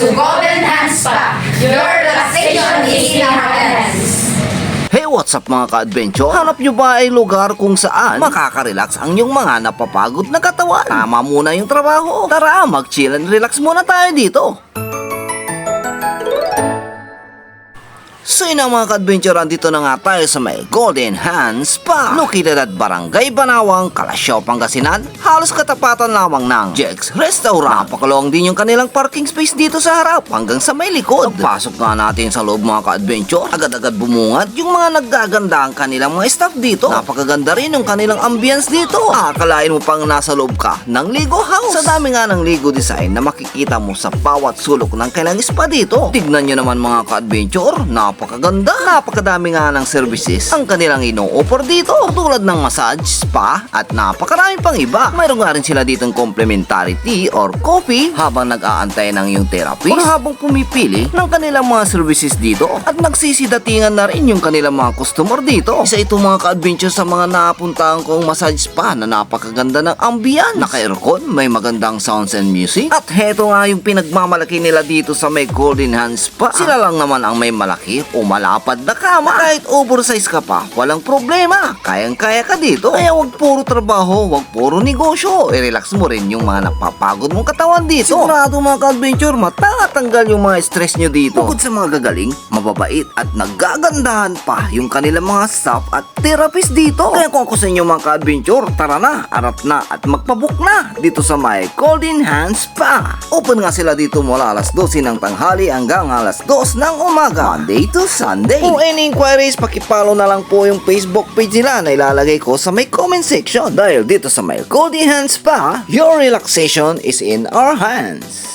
to Golden Hands Spa. Your relaxation is in our hands. Hey, what's up mga ka-adventure? Hanap nyo ba ay lugar kung saan makaka-relax ang inyong mga napapagod na katawan? Tama muna yung trabaho. Tara, mag-chill and relax muna tayo dito. So yun ang mga ka-adventure, dito na nga tayo sa may Golden Hands Spa. Located at Barangay Banawang, Calasiao, Pangasinan. Halos katapatan lamang ng Jack's Restaurant. Napakaluwang din yung kanilang parking space dito sa harap hanggang sa may likod. Pagpasok nga natin sa loob mga ka-adventure, agad-agad bumungad yung mga naggaganda ang kanilang mga staff dito. Napakaganda rin yung kanilang ambience dito. Akalain mo pang nasa loob ka ng Ligo House. Sa dami nga ng Ligo design na makikita mo sa bawat sulok ng kanilang spa dito. Tignan nyo naman mga ka-adventure, napakaganda. Napakadami nga ng services ang kanilang ino-offer dito, tulad ng massage, spa, at napakarami pang iba. Mayroon nga rin sila ditong complimentary tea or coffee habang nag-aantay ng yung therapist o habang pumipili ng kanilang mga services dito. At nagsisidatingan na rin yung kanilang mga customer dito. Isa ito mga ka-adventure sa mga napuntahan kong massage spa na napakaganda ng ambience. Naka-aircon, may magandang sounds and music. At heto nga yung pinagmamalaki nila dito sa may Golden Hands Spa. Sila lang naman ang may malaki o malapad na kama. Kahit oversize ka pa, walang problema. Kayang-kaya ka dito. Kaya wag puro trabaho, wag puro negosyo. I-relax mo rin yung mga napapagod mong katawan dito. Sigurado mga ka-adventure, matatanggal yung mga stress nyo dito. Bukod sa mga gagaling, mababait at nagagandahan pa yung kanilang mga staff at therapist dito. Kaya kung ako sa inyo mga ka-adventure, tara na, arap na at magpabook na dito sa may Golden Hands Spa. Open nga sila dito mula alas 12 ng tanghali hanggang alas 2 ng umaga, Monday to Sunday. For any inquiries, pakipollow na lang po yung Facebook page nila na ilalagay ko sa may comment section. Dahil dito sa may Golden Hands Spa, your relaxation is in our hands.